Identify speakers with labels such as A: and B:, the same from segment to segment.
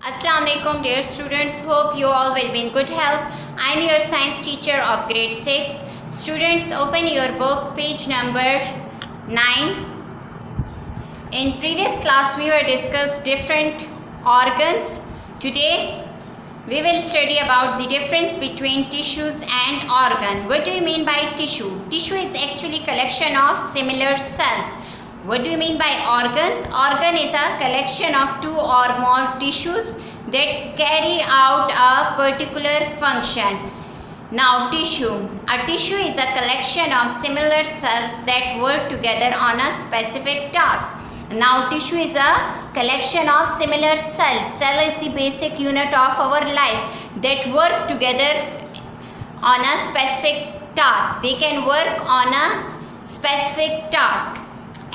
A: Assalamu alaikum dear students, hope you all will be in good health. I am your science teacher of grade 6. Students, open your book, page number 9. In previous class we were discussed different organs. Today we will study about the difference between tissues and organ. What do you mean by tissue? Tissue is actually collection of similar cells. What do you mean by organs? Organ is a collection of two or more tissues that carry out a particular function. Now tissue. A tissue is a collection of similar cells that work together on a specific task. Now tissue is a collection of similar cells. Cell is the basic unit of our life that work together on a specific task. They can work on a specific task.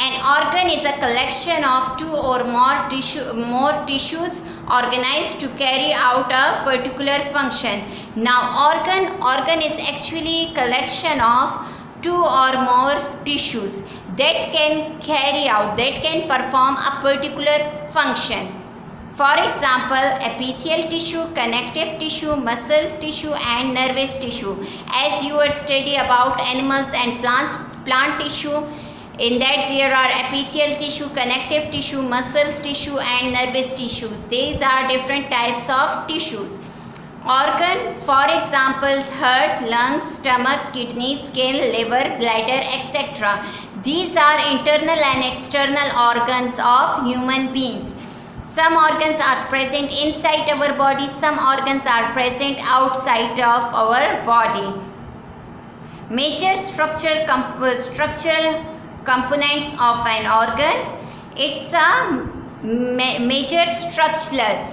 A: An organ is a collection of two or more tissues organized to carry out a particular function. Now organ is actually collection of two or more tissues that can perform a particular function. For example, epithelial tissue, connective tissue, muscle tissue and nervous tissue. As you are study about animals and plant tissue, in that there are epithelial tissue, connective tissue, muscles tissue and nervous tissues. These are different types of tissues. Organ, for example, heart, lungs, stomach, kidney, skin, liver, bladder, etc. These are internal and external organs of human beings. Some organs are present inside our body, some organs are present outside of our body. Major structural components of an organ. It's a major structural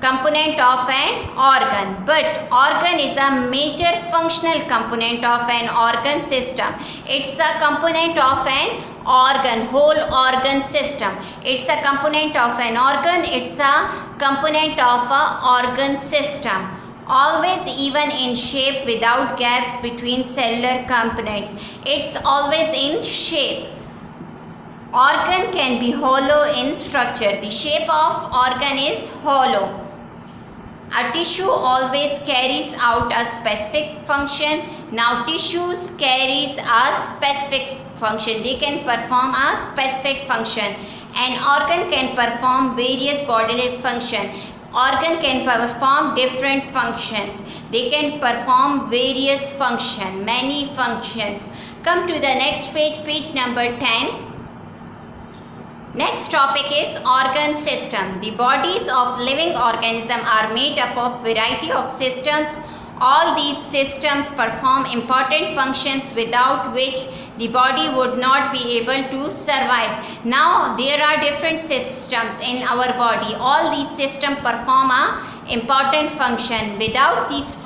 A: component of an organ, but organ is a major functional component of an organ system. It's a component of an organ, whole organ system. It's a component of an organ, it's a component of an organ system. Always even in shape without gaps between cellular components. It's always in shape. Organ can be hollow in structure. The shape of organ is hollow. A tissue always carries out a specific function. Now tissues carries a specific function. They can perform a specific function. An organ can perform various bodily functions. Organ can perform different functions. They can perform various functions, many functions. Come to the next page, page number 10. Next topic is organ system. The bodies of living organism are made up of variety of systems. All these systems perform important functions without which the body would not be able to survive. Now there are different systems in our body. All these systems perform an important function. Without these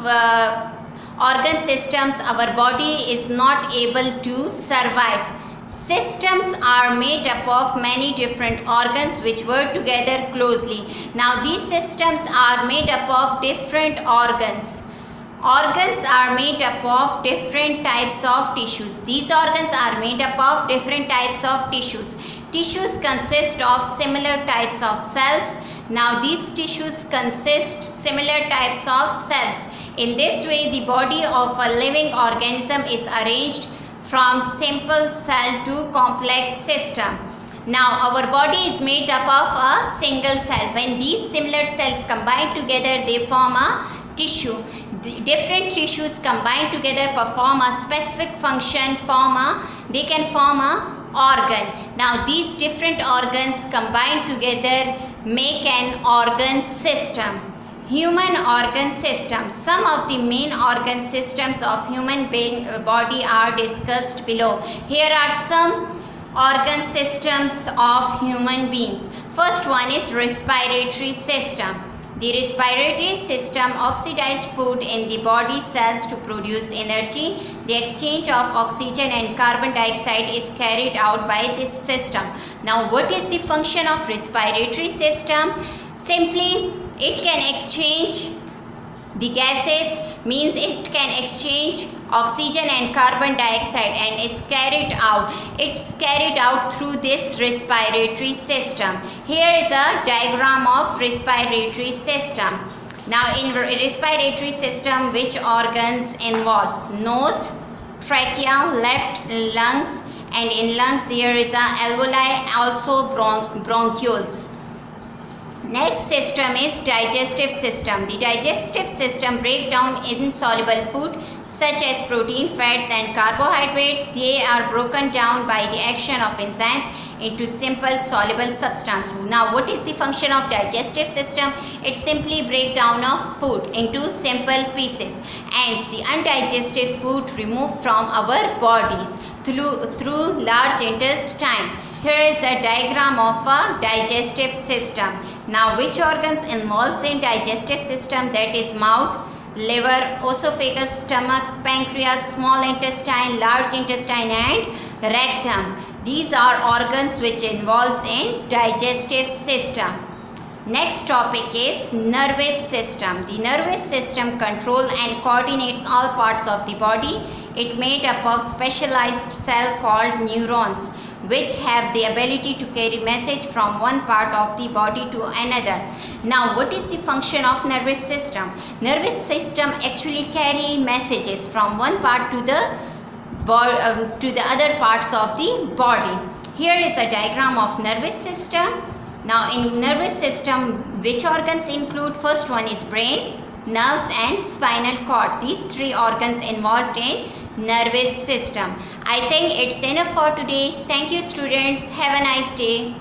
A: organ systems, our body is not able to survive. Systems are made up of many different organs which work together closely. Now these systems are made up of different organs. Organs are made up of different types of tissues. These organs are made up of different types of tissues. Tissues consist of similar types of cells. Now these tissues consist similar types of cells. In this way, the body of a living organism is arranged from simple cell to complex system. Now our body is made up of a single cell. When these similar cells combine together, they form a tissue. The different tissues combined together perform a specific function, they can form a organ. Now these different organs combined together make an organ system. Human organ system. Some of the main organ systems of human body are discussed below. Here are some organ systems of human beings. First one is respiratory system. The respiratory system oxidizes food in the body cells to produce energy. The exchange of oxygen and carbon dioxide is carried out by this system. Now what is the function of respiratory system? Simply it can exchange The gases means it can exchange oxygen and carbon dioxide and is carried out. It's carried out through this respiratory system. Here is a diagram of respiratory system. Now in respiratory system, which organs involved? Nose, trachea, left lungs, and in lungs there is a alveoli, also bronchioles. Next system is digestive system. The digestive system breaks down insoluble food such as protein, fats and carbohydrate. They are broken down by the action of enzymes into simple soluble substance. Now what is the function of digestive system? It simply breaks down of food into simple pieces and the undigested food removed from our body through large intestine. Here is a diagram of a digestive system. Now which organs involved in digestive system? That is mouth, liver, esophagus, stomach, pancreas, small intestine, large intestine and rectum. These are organs which involves in digestive system. Next topic is nervous system. The nervous system controls and coordinates all parts of the body. It made up of specialized cell called neurons, which have the ability to carry message from one part of the body to another. Now what is the function of nervous system? Nervous system actually carry messages from one part to the other parts of the body. Here is a diagram of nervous system. Now in nervous system, which organs include? First one is brain, nerves and spinal cord. These three organs involved in nervous system. I think it's enough for today. Thank you students. Have a nice day.